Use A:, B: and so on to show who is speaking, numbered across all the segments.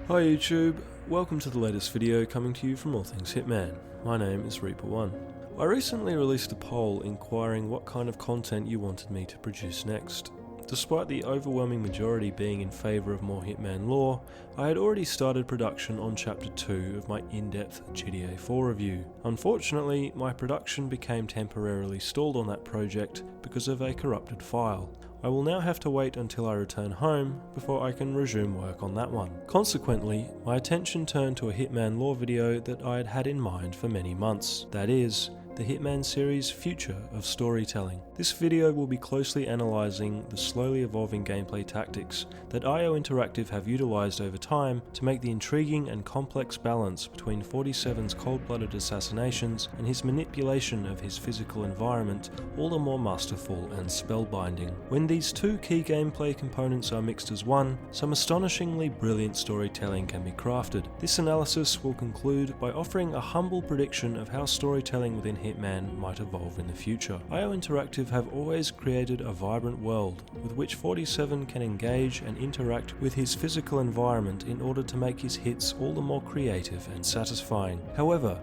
A: Hi YouTube, welcome to the latest video coming to you from All Things Hitman. My name is Reaper1. I recently released a poll inquiring what kind of content you wanted me to produce next. Despite the overwhelming majority being in favour of more Hitman lore, I had already started production on Chapter 2 of my in-depth GTA 4 review. Unfortunately, my production became temporarily stalled on that project because of a corrupted file. I will now have to wait until I return home before I can resume work on that one. Consequently, my attention turned to a Hitman lore video that I had had in mind for many months. That is, the Hitman series' future of storytelling. This video will be closely analysing the slowly evolving gameplay tactics that IO Interactive have utilised over time to make the intriguing and complex balance between 47's cold-blooded assassinations and his manipulation of his physical environment all the more masterful and spellbinding. When these two key gameplay components are mixed as one, some astonishingly brilliant storytelling can be crafted. This analysis will conclude by offering a humble prediction of how storytelling within Hitman might evolve in the future. IO Interactive have always created a vibrant world with which 47 can engage and interact with his physical environment in order to make his hits all the more creative and satisfying. However,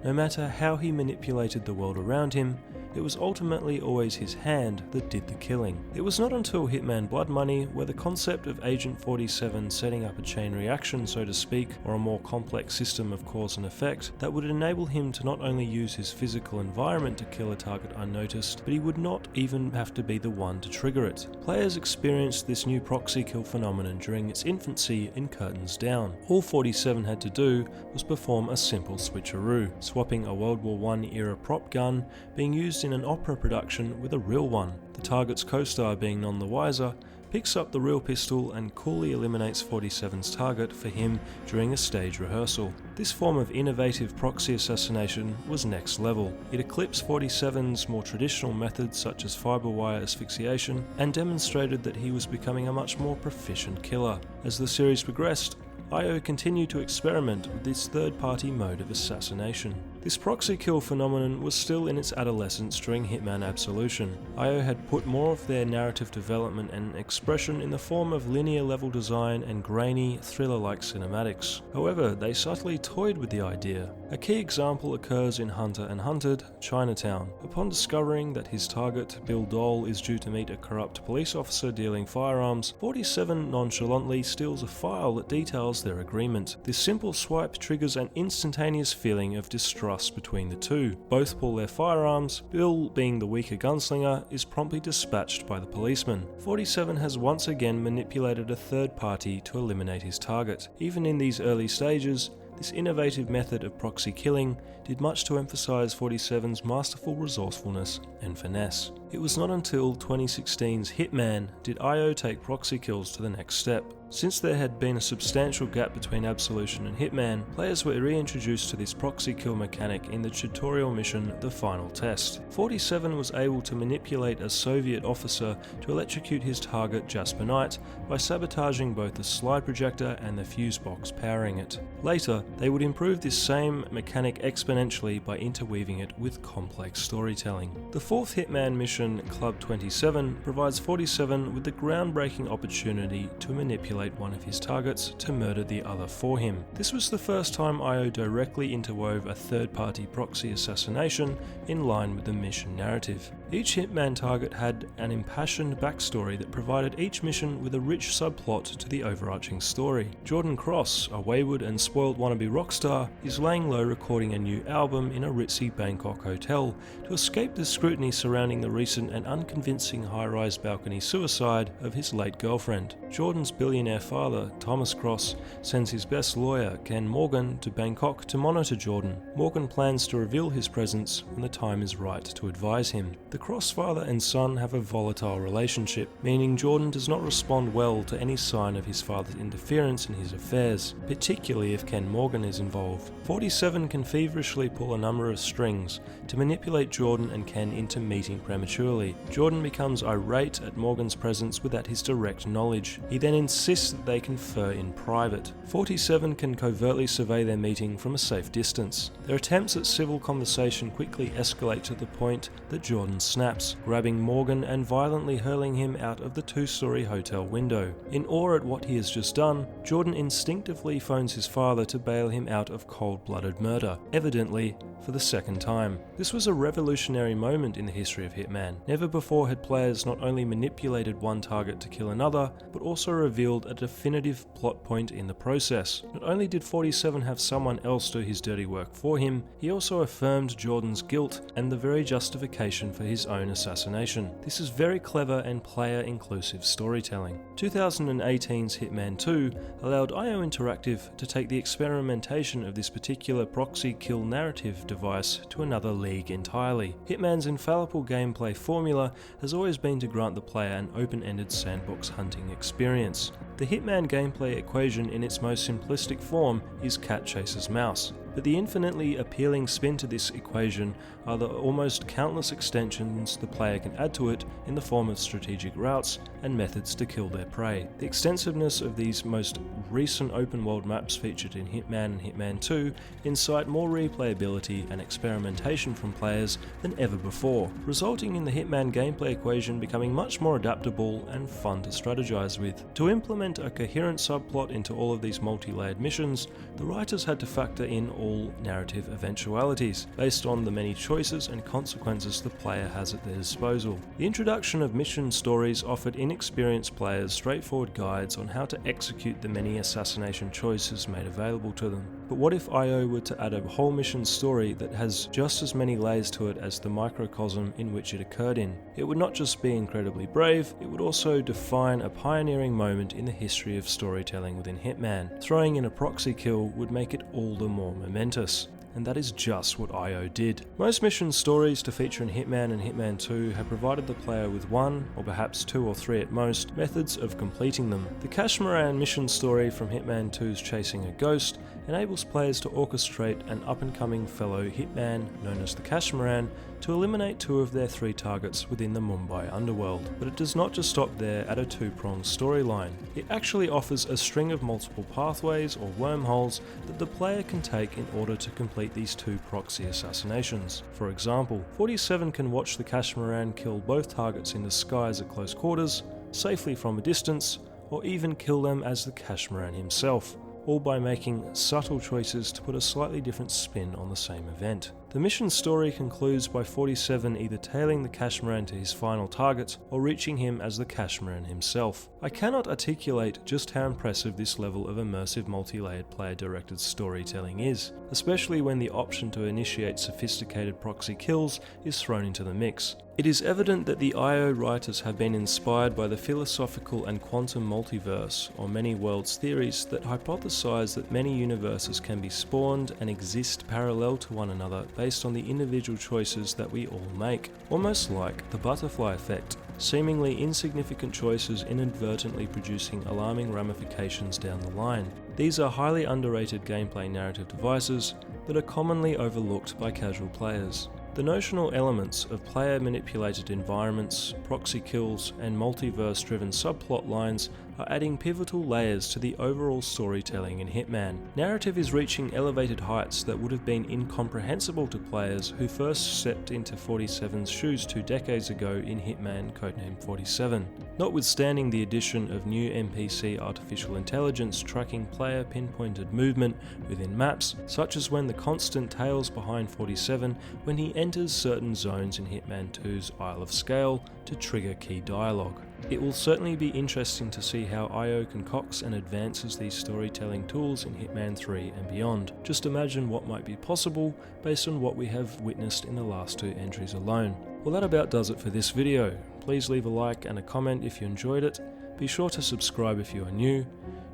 A: no matter how he manipulated the world around him, it was ultimately always his hand that did the killing. It was not until Hitman Blood Money where the concept of Agent 47 setting up a chain reaction, so to speak, or a more complex system of cause and effect, that would enable him to not only use his physical environment to kill a target unnoticed, but he would not even have to be the one to trigger it. Players experienced this new proxy kill phenomenon during its infancy in Curtains Down. All 47 had to do was perform a simple switcheroo, swapping a World War I era prop gun being used in an opera production with a real one. The target's co-star, being none the wiser, picks up the real pistol and coolly eliminates 47's target for him during a stage rehearsal. This form of innovative proxy assassination was next level. It eclipsed 47's more traditional methods such as fiberwire asphyxiation and demonstrated that he was becoming a much more proficient killer. As the series progressed, IO continued to experiment with this third-party mode of assassination. This proxy kill phenomenon was still in its adolescence during Hitman Absolution. IO had put more of their narrative development and expression in the form of linear level design and grainy, thriller-like cinematics. However, they subtly toyed with the idea. A key example occurs in Hunter and Hunted, Chinatown. Upon discovering that his target, Bill Dole, is due to meet a corrupt police officer dealing firearms, 47 nonchalantly steals a file that details their agreement. This simple swipe triggers an instantaneous feeling of distrust between the two. Both pull their firearms. Bill, being the weaker gunslinger, is promptly dispatched by the policeman. 47 has once again manipulated a third party to eliminate his target. Even in these early stages, this innovative method of proxy killing did much to emphasize 47's masterful resourcefulness and finesse. It was not until 2016's Hitman did IO take proxy kills to the next step. Since there had been a substantial gap between Absolution and Hitman, players were reintroduced to this proxy kill mechanic in the tutorial mission The Final Test. 47 was able to manipulate a Soviet officer to electrocute his target Jasper Knight by sabotaging both the slide projector and the fuse box powering it. Later, they would improve this same mechanic exponentially by interweaving it with complex storytelling. The fourth Hitman mission, Club 27, provides 47 with the groundbreaking opportunity to manipulate one of his targets to murder the other for him. This was the first time IO directly interwove a third-party proxy assassination in line with the mission narrative. Each Hitman target had an impassioned backstory that provided each mission with a rich subplot to the overarching story. Jordan Cross, a wayward and spoiled wannabe rock star, is laying low recording a new album in a ritzy Bangkok hotel to escape the scrutiny surrounding the recent and unconvincing high-rise balcony suicide of his late girlfriend. Jordan's billionaire father, Thomas Cross, sends his best lawyer, Ken Morgan, to Bangkok to monitor Jordan. Morgan plans to reveal his presence when the time is right to advise him. The Cross father and son have a volatile relationship, meaning Jordan does not respond well to any sign of his father's interference in his affairs, particularly if Ken Morgan Morgan is involved. 47 can feverishly pull a number of strings to manipulate Jordan and Ken into meeting prematurely. Jordan becomes irate at Morgan's presence without his direct knowledge. He then insists that they confer in private. 47 can covertly survey their meeting from a safe distance. Their attempts at civil conversation quickly escalate to the point that Jordan snaps, grabbing Morgan and violently hurling him out of the two-story hotel window. In awe at what he has just done, Jordan instinctively phones his father to bail him out of cold-blooded murder, evidently for the second time. This was a revolutionary moment in the history of Hitman. Never before had players not only manipulated one target to kill another, but also revealed a definitive plot point in the process. Not only did 47 have someone else do his dirty work for him, he also affirmed Jordan's guilt and the very justification for his own assassination. This is very clever and player-inclusive storytelling. 2018's Hitman 2 allowed IO Interactive to take the experimentation of this particular proxy kill narrative device to another league entirely. Hitman's infallible gameplay formula has always been to grant the player an open-ended sandbox hunting experience. The Hitman gameplay equation in its most simplistic form is cat chases mouse, but the infinitely appealing spin to this equation are the almost countless extensions the player can add to it in the form of strategic routes and methods to kill their prey. The extensiveness of these most recent open world maps featured in Hitman and Hitman 2 incite more replayability and experimentation from players than ever before, resulting in the Hitman gameplay equation becoming much more adaptable and fun to strategize with. To implement a coherent subplot into all of these multi-layered missions, the writers had to factor in all narrative eventualities, based on the many choices and consequences the player has at their disposal. The introduction of mission stories offered inexperienced players straightforward guides on how to execute the many assassination choices made available to them. But what if IO were to add a whole mission story that has just as many layers to it as the microcosm in which it occurred in? It would not just be incredibly brave, it would also define a pioneering moment in the history of storytelling within Hitman. Throwing in a proxy kill would make it all the more momentous. And that is just what IO did. Most mission stories to feature in Hitman and Hitman 2 have provided the player with one, or perhaps two or three at most, methods of completing them. The Cashmeran mission story from Hitman 2's Chasing a Ghost enables players to orchestrate an up-and-coming fellow Hitman, known as the Cashmeran, to eliminate two of their three targets within the Mumbai underworld. But it does not just stop there at a two-pronged storyline. It actually offers a string of multiple pathways or wormholes that the player can take in order to complete these two proxy assassinations. For example, 47 can watch the Cashmeran kill both targets in the skies at close quarters, safely from a distance, or even kill them as the Cashmeran himself, all by making subtle choices to put a slightly different spin on the same event. The mission story concludes by 47 either tailing the Cashmeran to his final target or reaching him as the Cashmeran himself. I cannot articulate just how impressive this level of immersive multi-layered player-directed storytelling is, especially when the option to initiate sophisticated proxy kills is thrown into the mix. It is evident that the IO writers have been inspired by the philosophical and quantum multiverse, or many worlds theories that hypothesize that many universes can be spawned and exist parallel to one another based on the individual choices that we all make, almost like the butterfly effect, seemingly insignificant choices inadvertently producing alarming ramifications down the line. These are highly underrated gameplay narrative devices that are commonly overlooked by casual players. The notional elements of player-manipulated environments, proxy kills, and multiverse-driven subplot lines are adding pivotal layers to the overall storytelling in Hitman. Narrative is reaching elevated heights that would have been incomprehensible to players who first stepped into 47's shoes 2 decades ago in Hitman codenamed 47. Notwithstanding the addition of new NPC artificial intelligence tracking player pinpointed movement within maps, such as when the constant tails behind 47 when he enters certain zones in Hitman 2's Isle of Scale to trigger key dialogue. It will certainly be interesting to see how IO concocts and advances these storytelling tools in Hitman 3 and beyond. Just imagine what might be possible based on what we have witnessed in the last 2 entries alone. Well, that about does it for this video. Please leave a like and a comment if you enjoyed it. Be sure to subscribe if you are new.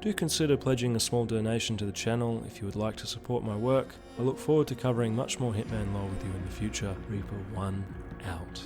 A: Do consider pledging a small donation to the channel if you would like to support my work. I look forward to covering much more Hitman lore with you in the future. Reaper 1 out.